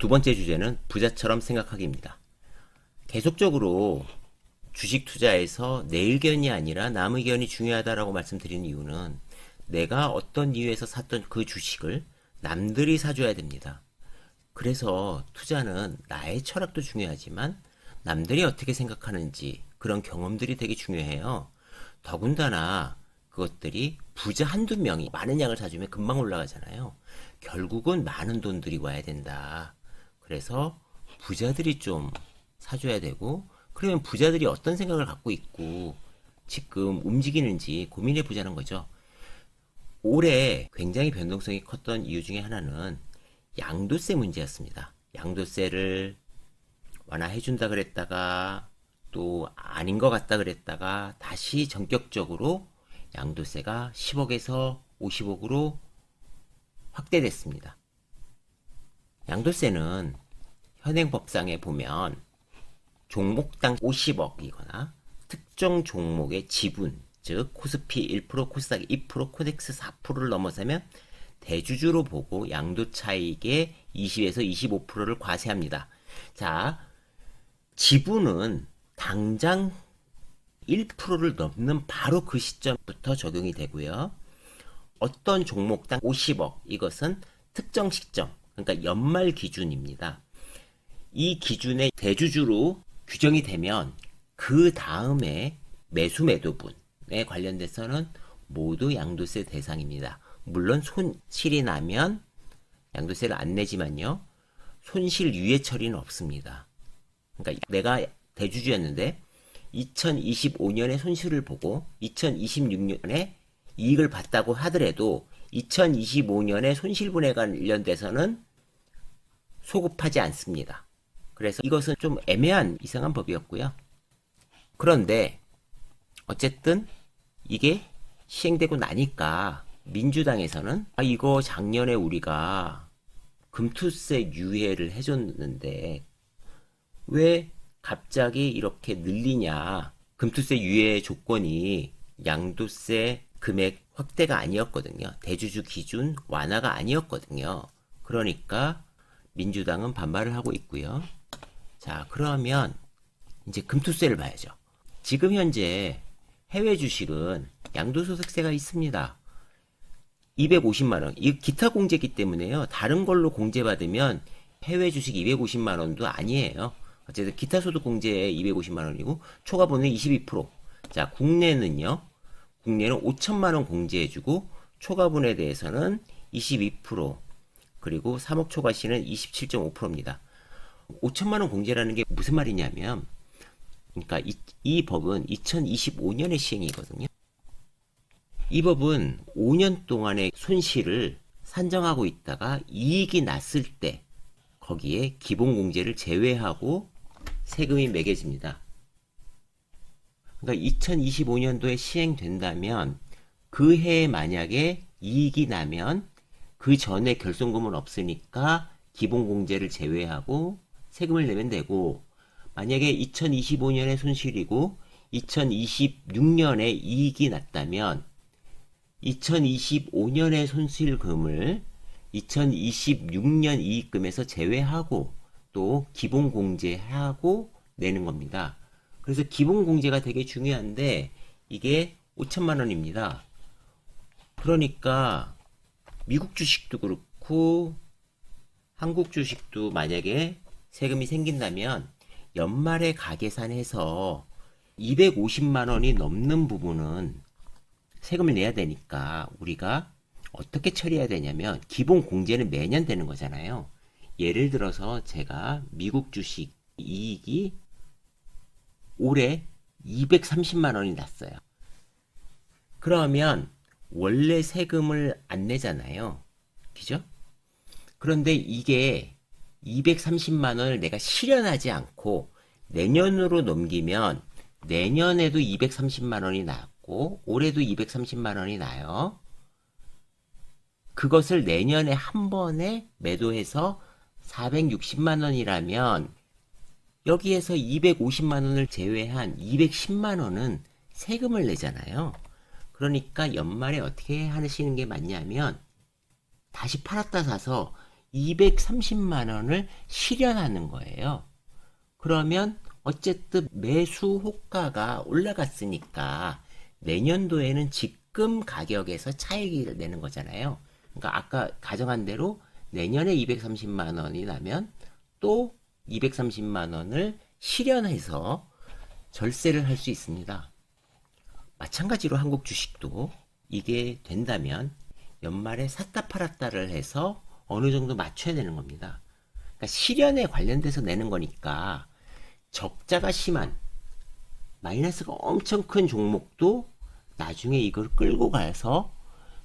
두 번째 주제는 부자처럼 생각하기입니다. 계속적으로 주식 투자에서 내 의견이 아니라 남 의견이 중요하다라고 말씀드리는 이유는 내가 어떤 이유에서 샀던 그 주식을 남들이 사줘야 됩니다. 그래서 투자는 나의 철학도 중요하지만 남들이 어떻게 생각하는지 그런 경험들이 되게 중요해요. 더군다나 그것들이 부자 한두 명이 많은 양을 사주면 금방 올라가잖아요. 결국은 많은 돈들이 와야 된다. 그래서 부자들이 좀 사줘야 되고, 그러면 부자들이 어떤 생각을 갖고 있고 지금 움직이는지 고민해 보자는 거죠. 올해 굉장히 변동성이 컸던 이유 중에 하나는 양도세 문제였습니다. 양도세를 완화해준다 그랬다가 또 아닌 것 같다 그랬다가 다시 전격적으로 양도세가 10억에서 50억으로 확대됐습니다. 양도세는 현행법상에 보면 종목당 50억이거나 특정 종목의 지분, 즉 코스피 1%, 코스닥 2%, 코덱스 4%를 넘어서면 대주주로 보고 양도 차익의 20에서 25%를 과세합니다. 자, 지분은 당장 1%를 넘는 바로 그 시점부터 적용이 되고요. 어떤 종목당 50억, 이것은 특정 시점, 그러니까 연말 기준입니다. 이 기준의 대주주로 규정이 되면 그 다음에 매수 매도분에 관련돼서는 모두 양도세 대상입니다. 물론 손실이 나면 양도세를 안 내지만요. 손실 유예 처리는 없습니다. 그러니까 내가 대주주였는데 2025년에 손실을 보고 2026년에 이익을 봤다고 하더라도 2025년에 손실분에 관련돼서는 소급하지 않습니다. 그래서 이것은 좀 애매한 이상한 법이었고요. 그런데 어쨌든 이게 시행되고 나니까 민주당에서는 이거 작년에 우리가 금투세 유예를 해줬는데 왜 갑자기 이렇게 늘리냐. 금투세 유예 조건이 양도세 금액 확대가 아니었거든요. 대주주 기준 완화가 아니었거든요. 그러니까 민주당은 반발을 하고 있고요. 자, 그러면 이제 금투세를 봐야죠. 지금 현재 해외 주식은 양도소득세가 있습니다. 250만 원. 이 기타 공제기 때문에요. 다른 걸로 공제받으면 해외 주식 250만 원도 아니에요. 어쨌든 기타 소득 공제에 250만 원이고 초과분은 22%. 자, 국내는요. 국내는 5천만 원 공제해주고 초과분에 대해서는 22%, 그리고 3억 초과 시는 27.5%입니다. 5천만 원 공제라는 게 무슨 말이냐면, 그러니까 이 법은 2025년에 시행이거든요. 이 법은 5년 동안의 손실을 산정하고 있다가 이익이 났을 때 거기에 기본공제를 제외하고 세금이 매겨집니다. 그러니까 2025년도에 시행된다면 그 해에 만약에 이익이 나면 그 전에 결손금은 없으니까 기본공제를 제외하고 세금을 내면 되고, 만약에 2025년에 손실이고 2026년에 이익이 났다면 2025년의 손실금을 2026년 이익금에서 제외하고 또 기본공제하고 내는 겁니다. 그래서 기본공제가 되게 중요한데 이게 5천만 원입니다. 그러니까 미국 주식도 그렇고 한국 주식도 만약에 세금이 생긴다면 연말에 가계산해서 250만 원이 넘는 부분은 세금을 내야 되니까 우리가 어떻게 처리해야 되냐면, 기본 공제는 매년 되는 거잖아요. 예를 들어서 제가 미국 주식 이익이 올해 230만 원이 났어요. 그러면 원래 세금을 안 내잖아요. 그죠? 그런데 이게 230만 원을 내가 실현하지 않고 내년으로 넘기면 내년에도 230만 원이 나고 올해도 230만 원이 나요. 그것을 내년에 한 번에 매도해서 460만 원이라면 여기에서 250만 원을 제외한 210만 원은 세금을 내잖아요. 그러니까 연말에 어떻게 하시는 게 맞냐면 다시 팔았다 사서 230만 원을 실현하는 거예요. 그러면 어쨌든 매수 호가가 올라갔으니까 내년도에는 지금 가격에서 차익을 내는 거잖아요. 그러니까 아까 가정한 대로 내년에 230만 원이 나면 또 230만 원을 실현해서 절세를 할 수 있습니다. 마찬가지로 한국 주식도 이게 된다면 연말에 샀다 팔았다를 해서 어느 정도 맞춰야 되는 겁니다. 그러니까 실현에 관련돼서 내는 거니까 적자가 심한 마이너스가 엄청 큰 종목도 나중에 이걸 끌고 가서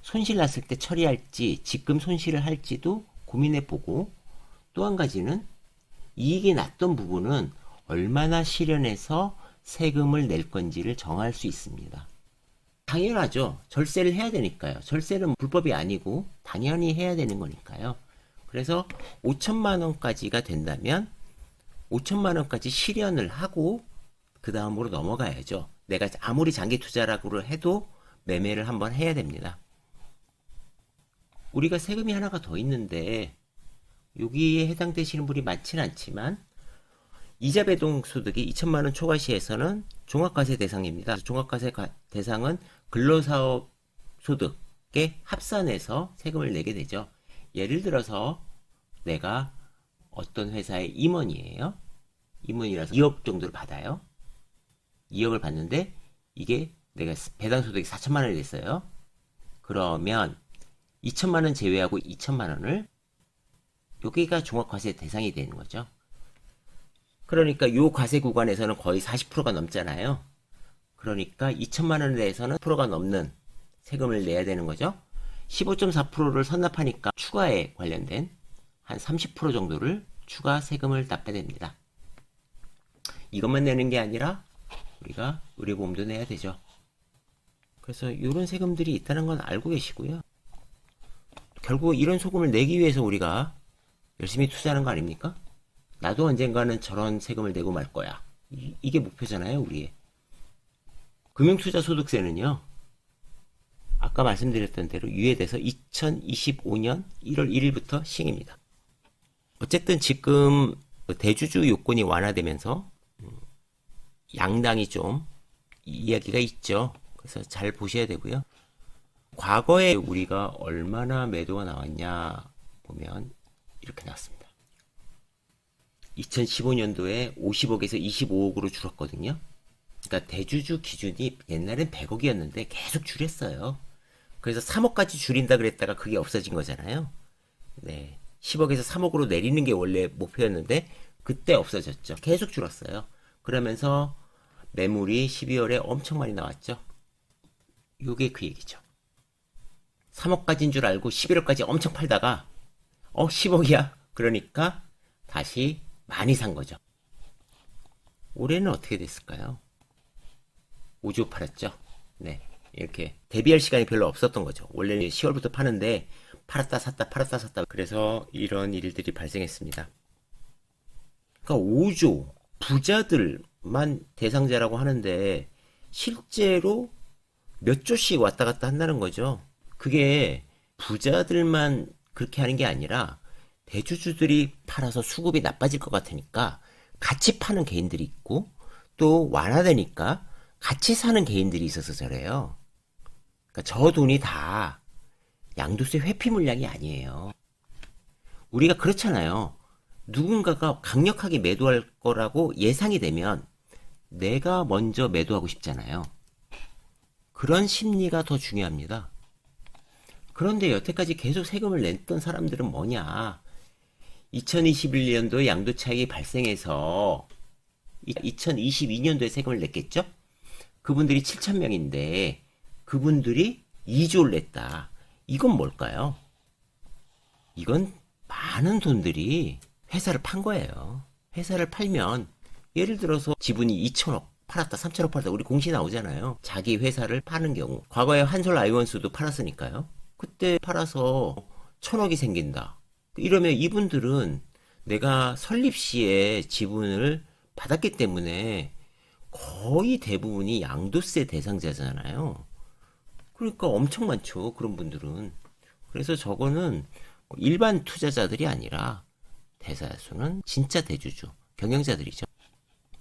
손실 났을 때 처리할지 지금 손실을 할지도 고민해 보고, 또 한 가지는 이익이 났던 부분은 얼마나 실현해서 세금을 낼 건지를 정할 수 있습니다. 당연하죠. 절세를 해야 되니까요. 절세는 불법이 아니고 당연히 해야 되는 거니까요. 그래서 5천만 원까지가 된다면 5천만 원까지 실현을 하고 그 다음으로 넘어가야죠. 내가 아무리 장기 투자라고 해도 매매를 한번 해야 됩니다. 우리가 세금이 하나가 더 있는데 여기에 해당되시는 분이 많지는 않지만 이자 배동 소득이 2천만 원 초과 시에서는 종합과세 대상입니다. 종합과세 대상은 근로사업 소득에 합산해서 세금을 내게 되죠. 예를 들어서 내가 어떤 회사의 임원이에요. 임원이라서 2억 정도를 받아요. 2억을 받는데 이게 내가 배당 소득이 4천만 원이 됐어요. 그러면 2천만 원 제외하고 2천만 원을 여기가 종합과세 대상이 되는 거죠. 그러니까 요 과세 구간에서는 거의 40%가 넘잖아요. 그러니까 2천만 원에 대해서는 10%가 넘는 세금을 내야 되는 거죠. 15.4%를 선납하니까 추가에 관련된 한 30% 정도를 추가 세금을 납해야 됩니다. 이것만 내는 게 아니라 우리가 의료보험도 내야 되죠. 그래서 이런 세금들이 있다는 건 알고 계시고요. 결국 이런 소금을 내기 위해서 우리가 열심히 투자하는 거 아닙니까? 나도 언젠가는 저런 세금을 내고 말 거야. 이게 목표잖아요, 우리의. 금융투자소득세는요, 아까 말씀드렸던 대로 유예돼서 2025년 1월 1일부터 시행입니다. 어쨌든 지금 대주주 요건이 완화되면서 양당이 좀 이야기가 있죠. 그래서 잘 보셔야 되고요. 과거에 우리가 얼마나 매도가 나왔냐 보면 이렇게 나왔습니다. 2015년도에 50억에서 25억으로 줄었거든요. 그러니까 대주주 기준이 옛날엔 100억이었는데 계속 줄였어요. 그래서 3억까지 줄인다 그랬다가 그게 없어진 거잖아요. 네. 10억에서 3억으로 내리는 게 원래 목표였는데 그때 없어졌죠. 계속 줄었어요. 그러면서 매물이 12월에 엄청 많이 나왔죠. 요게 그 얘기죠. 3억까지인 줄 알고 11억까지 엄청 팔다가 10억이야? 그러니까 다시 많이 산 거죠. 올해는 어떻게 됐을까요? 5조 팔았죠. 네. 이렇게 대비할 시간이 별로 없었던 거죠. 원래는 10월부터 파는데 팔았다 샀다 팔았다 샀다, 그래서 이런 일들이 발생했습니다. 그러니까 5조 부자들만 대상자라고 하는데 실제로 몇 조씩 왔다 갔다 한다는 거죠. 그게 부자들만 그렇게 하는 게 아니라 대주주들이 팔아서 수급이 나빠질 것 같으니까 같이 파는 개인들이 있고, 또 완화되니까 같이 사는 개인들이 있어서 저래요. 그러니까 저 돈이 다 양도세 회피 물량이 아니에요. 우리가 그렇잖아요. 누군가가 강력하게 매도할 거라고 예상이 되면 내가 먼저 매도하고 싶잖아요. 그런 심리가 더 중요합니다. 그런데 여태까지 계속 세금을 냈던 사람들은 뭐냐? 2021년도에 양도 차익이 발생해서 2022년도에 세금을 냈겠죠? 그분들이 7,000명인데 그분들이 2조를 냈다. 이건 뭘까요? 이건 많은 돈들이 회사를 판 거예요. 회사를 팔면 예를 들어서 지분이 2천억 팔았다, 3천억 팔았다, 우리 공시 나오잖아요. 자기 회사를 파는 경우. 과거에 한솔 아이원스도 팔았으니까요. 그때 팔아서 1,000억이 생긴다. 이러면 이분들은 내가 설립 시에 지분을 받았기 때문에 거의 대부분이 양도세 대상자잖아요. 그러니까 엄청 많죠, 그런 분들은. 그래서 저거는 일반 투자자들이 아니라 대다수는 진짜 대주주, 경영자들이죠.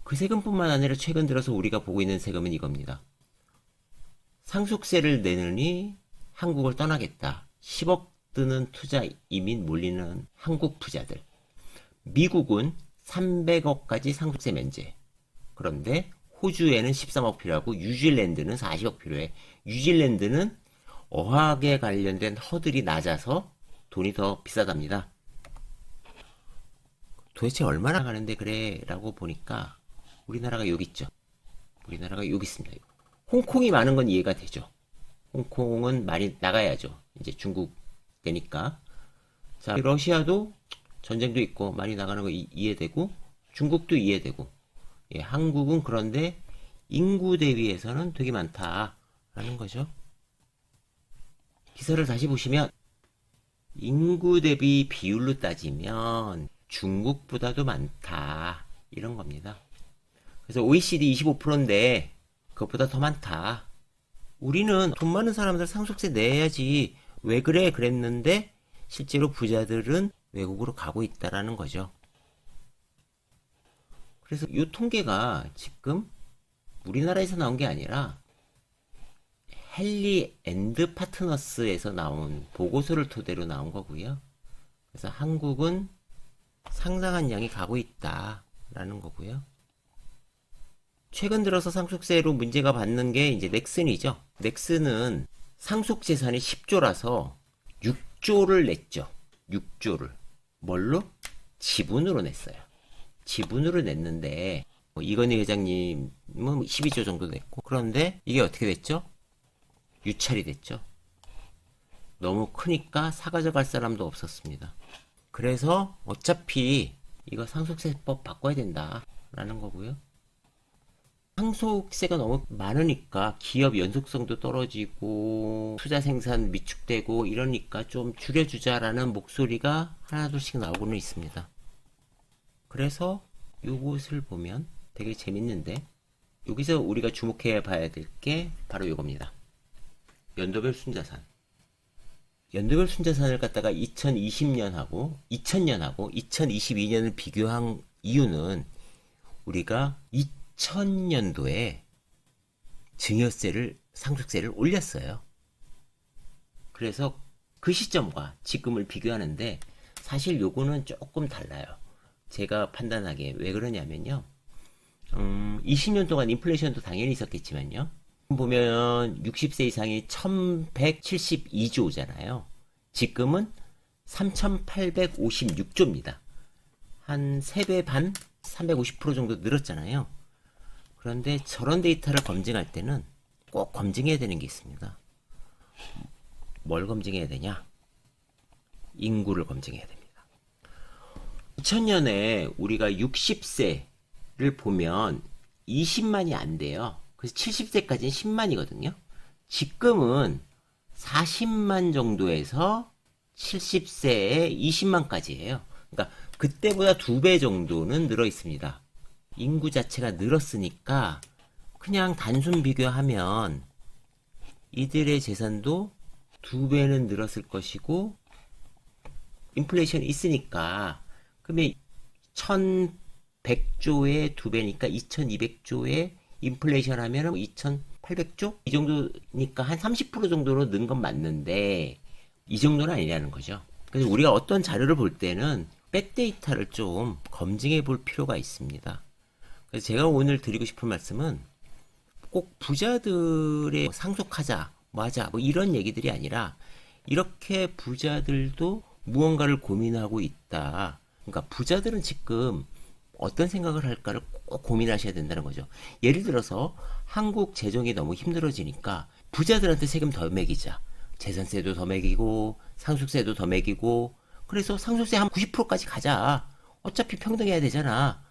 그 세금뿐만 아니라 최근 들어서 우리가 보고 있는 세금은 이겁니다. 상속세를 내느니 한국을 떠나겠다. 10억 드는 투자 이민 몰리는 한국 부자들. 미국은 300억까지 상속세 면제. 그런데 호주에는 13억 필요하고 뉴질랜드는 40억 필요해. 뉴질랜드는 어학에 관련된 허들이 낮아서 돈이 더 비싸답니다. 도대체 얼마나 가는데 그래? 라고 보니까 우리나라가 여기 있죠. 우리나라가 여기 있습니다. 홍콩이 많은 건 이해가 되죠. 홍콩은 많이 나가야죠. 이제 중국 되니까. 자, 러시아도 전쟁도 있고 많이 나가는 거 이해되고, 중국도 이해되고, 예, 한국은 그런데 인구 대비해서는 되게 많다라는 거죠. 기사를 다시 보시면 인구 대비 비율로 따지면 중국보다도 많다 이런 겁니다. 그래서 OECD 25%인데 그것보다 더 많다. 우리는 돈 많은 사람들 상속세 내야지 왜 그래 그랬는데 실제로 부자들은 외국으로 가고 있다라는 거죠. 그래서 이 통계가 지금 우리나라에서 나온 게 아니라 헨리 앤드 파트너스에서 나온 보고서를 토대로 나온 거고요. 그래서 한국은 상당한 양이 가고 있다라는 거고요. 최근 들어서 상속세로 문제가 받는 게 이제 넥슨이죠. 넥슨은 상속재산이 10조라서 6조를 냈죠. 6조를. 뭘로? 지분으로 냈어요. 지분으로 냈는데 이건희 회장님은 12조 정도 냈고 그런데 이게 어떻게 됐죠? 유찰이 됐죠. 너무 크니까 사가져갈 사람도 없었습니다. 그래서 어차피 이거 상속세법 바꿔야 된다라는 거고요. 상속세가 너무 많으니까 기업 연속성도 떨어지고 투자 생산 위축되고 이러니까 좀 줄여주자라는 목소리가 하나둘씩 나오고는 있습니다. 그래서 요것을 보면 되게 재밌는데 여기서 우리가 주목해 봐야 될 게 바로 요겁니다. 연도별 순자산. 연도별 순자산을 갖다가 2020년하고 2000년하고 2022년을 비교한 이유는 우리가 2000년도에 증여세를 상속세를 올렸어요. 그래서 그 시점과 지금을 비교하는데 사실 요거는 조금 달라요. 제가 판단하기에 왜 그러냐면요. 20년 동안 인플레이션도 당연히 있었겠지만요. 보면 60세 이상이 1172조잖아요. 지금은 3856조입니다. 한 3배 반? 350% 정도 늘었잖아요. 그런데 저런 데이터를 검증할 때는 꼭 검증해야 되는 게 있습니다. 뭘 검증해야 되냐? 인구를 검증해야 됩니다. 2000년에 우리가 60세를 보면 20만이 안 돼요. 그래서 70세까지는 10만이거든요. 지금은 40만 정도에서 70세에 20만까지예요. 그러니까 그때보다 2배 정도는 늘어 있습니다. 인구 자체가 늘었으니까 그냥 단순 비교하면 이들의 재산도 2배는 늘었을 것이고 인플레이션이 있으니까 그러면 1100조의 2배니까 2200조의 인플레이션 하면 2800조? 이 정도니까 한 30% 정도로 는 건 맞는데 이 정도는 아니라는 거죠. 그래서 우리가 어떤 자료를 볼 때는 백데이터를 좀 검증해 볼 필요가 있습니다. 그래서 제가 오늘 드리고 싶은 말씀은 꼭 부자들의 상속하자, 뭐 하자, 뭐 이런 얘기들이 아니라 이렇게 부자들도 무언가를 고민하고 있다. 그러니까 부자들은 지금 어떤 생각을 할까를 꼭 고민하셔야 된다는 거죠. 예를 들어서 한국 재정이 너무 힘들어지니까 부자들한테 세금 더 매기자. 재산세도 더 매기고 상속세도 더 매기고 그래서 상속세 한 90%까지 가자. 어차피 평등해야 되잖아.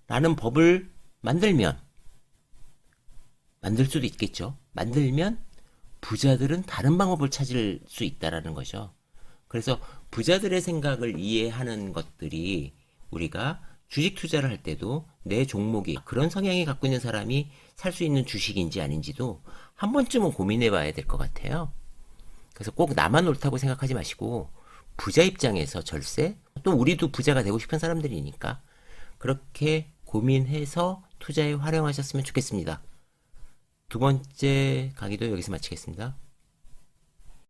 라는 법을 만들 수도 있겠죠. 만들면 부자들은 다른 방법을 찾을 수 있다라는 거죠. 그래서 부자들의 생각을 이해하는 것들이 우리가 주식 투자를 할 때도 내 종목이 그런 성향이 갖고 있는 사람이 살 수 있는 주식인지 아닌지도 한 번쯤은 고민해 봐야 될 것 같아요. 그래서 꼭 나만 옳다고 생각하지 마시고 부자 입장에서 절세, 또 우리도 부자가 되고 싶은 사람들이니까 그렇게 고민해서 투자에 활용하셨으면 좋겠습니다. 두 번째 강의도 여기서 마치겠습니다.